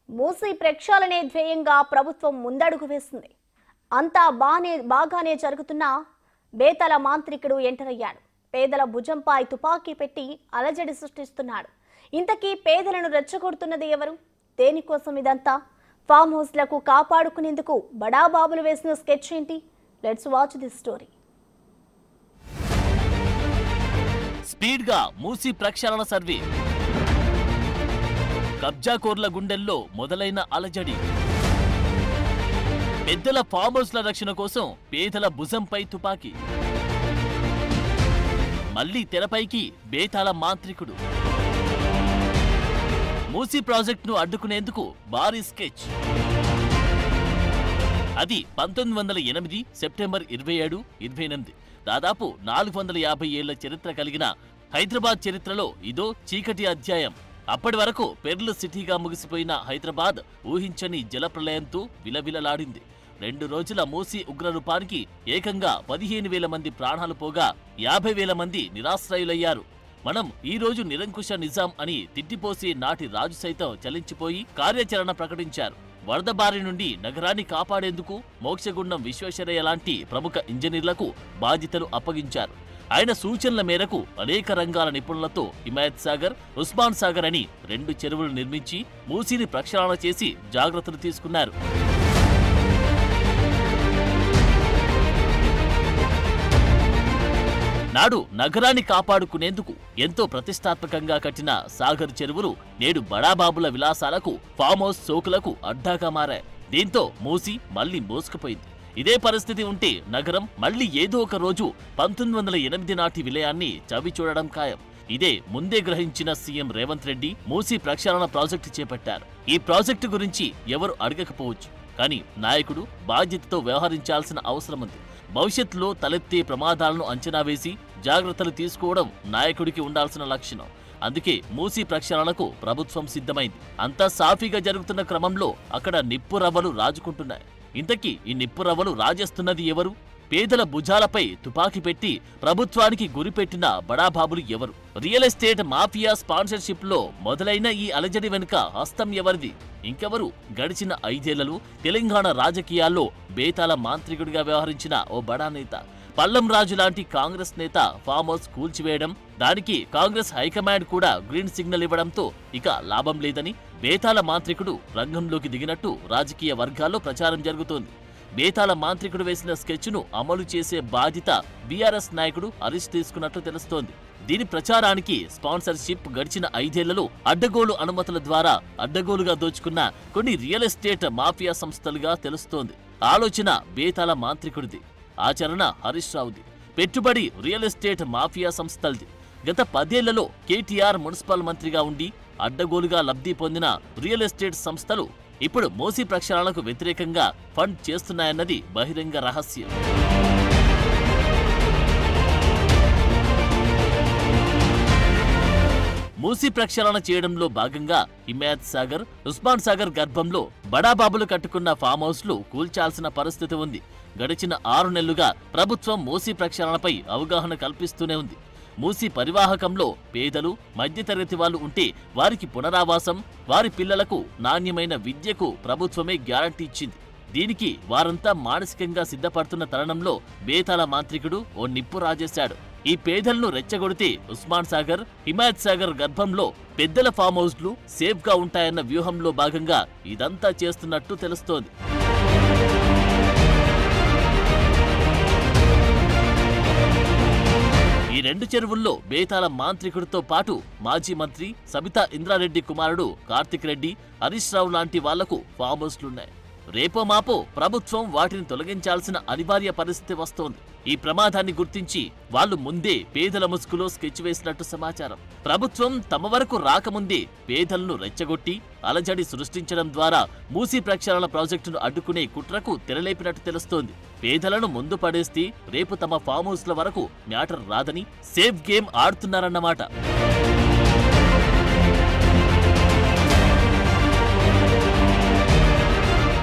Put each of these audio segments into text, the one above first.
మూసీ ప్రక్షాళనే ధ్యేయంగా ప్రభుత్వం ముందడుగు వేస్తుంది. అంతా బాగానే జరుగుతున్నా బేతల మాంత్రికుడు ఎంటర్ అయ్యాడు. పేదల భుజంపై తుపాకీ పెట్టి అలజడి సృష్టిస్తున్నాడు. ఇంతకీ పేదలను రెచ్చగొడుతున్నది ఎవరు? దేనికోసం ఇదంతా? ఫామ్ హౌస్లకు కాపాడుకునేందుకు బడాబాబులు వేసిన స్కెచ్ ఏంటి? Let's watch this story. Speed గా మూసీ ప్రక్షాళన సర్వే. కబ్జాకోర్ల గుండెల్లో మొదలైన అలజడి. పెద్దల ఫామ్ హౌస్ల రక్షణ కోసం పేదల భుజంపై తుపాకీ. మళ్లీ తెరపైకి బేతాళ మాంత్రికుడు. మూసీ ప్రాజెక్టును అడ్డుకునేందుకు భారీ స్కెచ్. అది 1908 సెప్టెంబర్ 27, 28. దాదాపు 450 ఏళ్ల చరిత్ర కలిగిన హైదరాబాద్ చరిత్రలో ఇదో చీకటి అధ్యాయం. అప్పటి వరకు పెర్ల్ సిటీగా ముగిసిపోయిన హైదరాబాద్ ఊహించని జలప్రలయంతో విలవిలలాడింది. 2 రోజుల మూసీ ఉగ్రరూపానికి ఏకంగా 15,000 మంది ప్రాణాలు పోగా 50,000 మంది నిరాశ్రయులయ్యారు. మనం ఈ రోజు నిరంకుశ నిజాం అని తిట్టిపోసి నాటి రాజు సైతం చలించిపోయి కార్యాచరణ ప్రకటించారు. వరద బారి నుండి నగరాన్ని కాపాడేందుకు మోక్షగుండం విశ్వేశ్వరయ్య లాంటి ప్రముఖ ఇంజనీర్లకు బాధ్యతలు అప్పగించారు. ఆయన సూచనల మేరకు అనేక రంగాల నిపుణులతో హిమాయత్ సాగర్, ఉస్మాన్ సాగర్ అని 2 చెరువులు నిర్మించి మూసీని ప్రక్షాళన చేసి జాగ్రత్తలు తీసుకున్నారు. నాడు నగరాన్ని కాపాడుకునేందుకు ఎంతో ప్రతిష్టాత్మకంగా కట్టిన సాగర్ చెరువులు నేడు బడాబాబుల విలాసాలకు, ఫామ్ హౌస్ సోకులకు అడ్డాగా మారాయి. దీంతో మూసీ మళ్లీ మోసుకుపోయింది. ఇదే పరిస్థితి ఉంటే నగరం మళ్లీ ఏదో ఒక రోజు 1908 నాటి విలయాన్ని చవి చూడడం ఖాయం. ఇదే ముందే గ్రహించిన సీఎం రేవంత్ రెడ్డి మూసీ ప్రక్షాళన ప్రాజెక్టు చేపట్టారు. ఈ ప్రాజెక్టు గురించి ఎవరు అడగకపోవచ్చు, కానీ నాయకుడు బాధ్యతతో వ్యవహరించాల్సిన అవసరం ఉంది. భవిష్యత్తులో తలెత్తే ప్రమాదాలను అంచనా వేసి జాగ్రత్తలు తీసుకోవడం నాయకుడికి ఉండాల్సిన లక్షణం. అందుకే మూసీ ప్రక్షాళనకు ప్రభుత్వం సిద్ధమైంది. అంతా సాఫీగా జరుగుతున్న క్రమంలో అక్కడ నిప్పురవ్వలు రాజుకుంటున్నాయి. ఇంతకీ ఈ నిప్పురవ్వలు రాజేస్తున్నది ఎవరు? పేదల భుజాలపై తుపాకీ పెట్టి ప్రభుత్వానికి గురిపెట్టిన బడాబాబులు ఎవరు? రియల్ ఎస్టేట్ మాఫియా స్పాన్సర్షిప్ లో మొదలైన ఈ అలజడి వెనుక హస్తం ఎవరిది? ఇంకెవరు? గడిచిన 5 ఏళ్లలో తెలంగాణ రాజకీయాల్లో బేతాళ మాంత్రికుడిగా వ్యవహరించిన ఓ బడా నేత, పల్లం రాజు లాంటి కాంగ్రెస్ నేత ఫామ్ హౌస్ కూల్చివేయడం, దానికి కాంగ్రెస్ హైకమాండ్ కూడా గ్రీన్ సిగ్నల్ ఇవ్వడంతో ఇక లాభం లేదని బేతాళ మాంత్రికుడు రంగంలోకి దిగినట్టు రాజకీయ వర్గాల్లో ప్రచారం జరుగుతోంది. బేతాళ మాంత్రికుడు వేసిన స్కెచ్ను అమలు చేసే బాధ్యత బీఆర్ఎస్ నాయకుడు హరీష్ తీసుకున్నట్లు తెలుస్తోంది. దీని ప్రచారానికి స్పాన్సర్షిప్ గడిచిన 5 ఏళ్లలో అడ్డగోలు అనుమతుల ద్వారా అడ్డగోలుగా దోచుకున్న కొన్ని రియల్ ఎస్టేట్ మాఫియా సంస్థలుగా తెలుస్తోంది. ఆలోచన బేతాళ మాంత్రికుడిది, ఆచరణ హరీష్ రావుది, పెట్టుబడి రియల్ ఎస్టేట్ మాఫియా సంస్థలది. గత 10 ఏళ్లలో కేటీఆర్ మున్సిపల్ మంత్రిగా ఉండి అడ్డగోలుగా లబ్ధి పొందిన రియల్ ఎస్టేట్ సంస్థలు ఇప్పుడు మూసీ ప్రక్షాళనకు వ్యతిరేకంగా ఫండ్ చేస్తున్నాయన్నది బహిరంగ రహస్యం. మూసీ ప్రక్షాళన చేయడంలో భాగంగా హిమాయత్ సాగర్, ఉస్మాన్ సాగర్ గర్భంలో బడాబాబులు కట్టుకున్న ఫామ్ హౌస్లు కూల్చాల్సిన పరిస్థితి ఉంది. గడిచిన 6 నెలలుగా ప్రభుత్వం మూసీ ప్రక్షాళనపై అవగాహన కల్పిస్తూనే ఉంది. మూసీ పరివాహకంలో పేదలు, మధ్యతరగతి వాళ్ళు ఉంటే వారికి పునరావాసం, వారి పిల్లలకు నాణ్యమైన విద్యకు ప్రభుత్వమే గ్యారంటీ ఇచ్చింది. దీనికి వారంతా మానసికంగా సిద్ధపడుతున్న తరుణంలో బేతాళ మాంత్రికుడు ఓ నిప్పు రాజేశాడు. ఈ పేదలను రెచ్చగొడితే ఉస్మాన్ సాగర్, హిమాయత్ సాగర్ గర్భంలో పెద్దల ఫామ్ హౌస్లు సేఫ్ గా ఉంటాయన్న వ్యూహంలో భాగంగా ఇదంతా చేస్తున్నట్టు తెలుస్తోంది. ఈ 2 చెరువుల్లో బేతాళ మాంత్రికుడితో పాటు మాజీ మంత్రి సబితా ఇంద్రారెడ్డి కుమారుడు కార్తిక్ రెడ్డి, హరీష్ రావు లాంటి వాళ్లకు ఫామ్ హౌస్లున్నాయి. రేపో మాపో ప్రభుత్వం వాటిని తొలగించాల్సిన అనివార్య పరిస్థితి వస్తోంది. ఈ ప్రమాదాన్ని గుర్తించి వాళ్లు ముందే పేదల ముసుగులో స్కెచ్ వేసినట్టు సమాచారం. ప్రభుత్వం తమ వరకు రాకముందే పేదలను రెచ్చగొట్టి అలజడి సృష్టించడం ద్వారా మూసీ ప్రక్షాళన ప్రాజెక్టును అడ్డుకునే కుట్రకు తెరలేపినట్టు తెలుస్తోంది. పేదలను ముందు పడేస్తే రేపు తమ ఫామ్ హౌస్ల వరకు మ్యాటర్ రాదని సేఫ్ గేమ్ ఆడుతున్నారన్నమాట.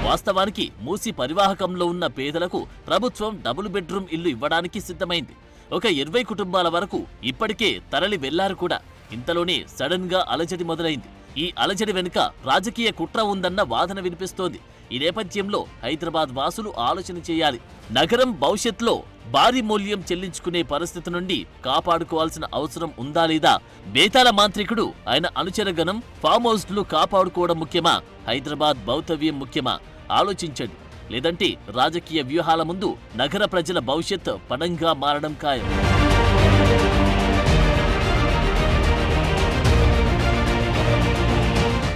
వాస్తవానికి మూసీ పరివాహకంలో ఉన్న పేదలకు ప్రభుత్వం డబుల్ బెడ్రూమ్ ఇల్లు ఇవ్వడానికి సిద్ధమైంది. ఒక 20 కుటుంబాల వరకు ఇప్పటికే తరలి వెళ్లారు కూడా. ఇంతలోనే సడన్ గా అలజడి మొదలైంది. ఈ అలజడి వెనుక రాజకీయ కుట్ర ఉందన్న వాదన వినిపిస్తోంది. ఈ నేపథ్యంలో హైదరాబాద్ వాసులు ఆలోచన చేయాలి. నగరం భవిష్యత్తులో భారీ మూల్యం చెల్లించుకునే పరిస్థితి నుండి కాపాడుకోవాల్సిన అవసరం ఉందా లేదా? బేతాళ మాంత్రికుడు ఆయన అనుచరగణం ఫామ్ హౌస్లు కాపాడుకోవడం ముఖ్యమా? హైదరాబాద్ భౌతవ్యం ముఖ్యమా? ఆలోచించండి. లేదంటే రాజకీయ వ్యూహాల ముందు నగర ప్రజల భవిష్యత్ పణంగా మారడం ఖాయం.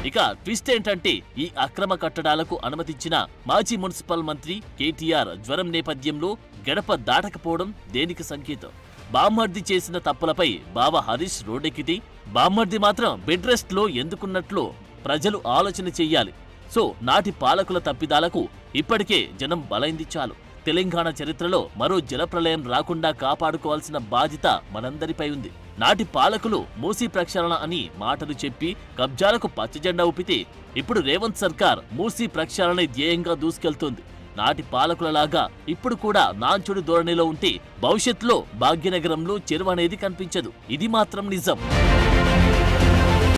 ఇక ట్విస్ట్ ఏంటంటే ఈ అక్రమ కట్టడాలకు అనుమతిచ్చిన మాజీ మున్సిపల్ మంత్రి కేటీఆర్ జ్వరం నేపథ్యంలో గడప దాటకపోవడం దేనికి సంకేతం? బామ్మర్ది చేసిన తప్పులపై బావ హరీష్ రోడ్డెక్కితే బామ్మర్ది మాత్రం బెడ్ రెస్ట్ లో ఎందుకున్నట్లు ప్రజలు ఆలోచన చెయ్యాలి. సో నాటి పాలకుల తప్పిదాలకు ఇప్పటికే జనం బలైంది చాలు. తెలంగాణ చరిత్రలో మరో జలప్రలయం రాకుండా కాపాడుకోవాల్సిన బాధ్యత మనందరిపై ఉంది. నాటి పాలకులు మూసీ ప్రక్షాళన అని మాటలు చెప్పి కబ్జాలకు పచ్చజెండా ఊపితే ఇప్పుడు రేవంత్ సర్కార్ మూసీ ప్రక్షాళన ధ్యేయంగా దూసుకెళ్తోంది. నాటి పాలకులలాగా ఇప్పుడు కూడా నాంచుడు ధోరణిలో ఉంటే భవిష్యత్తులో భాగ్యనగరంలో చెరువు అనేది కనిపించదు. ఇది మాత్రం నిజం.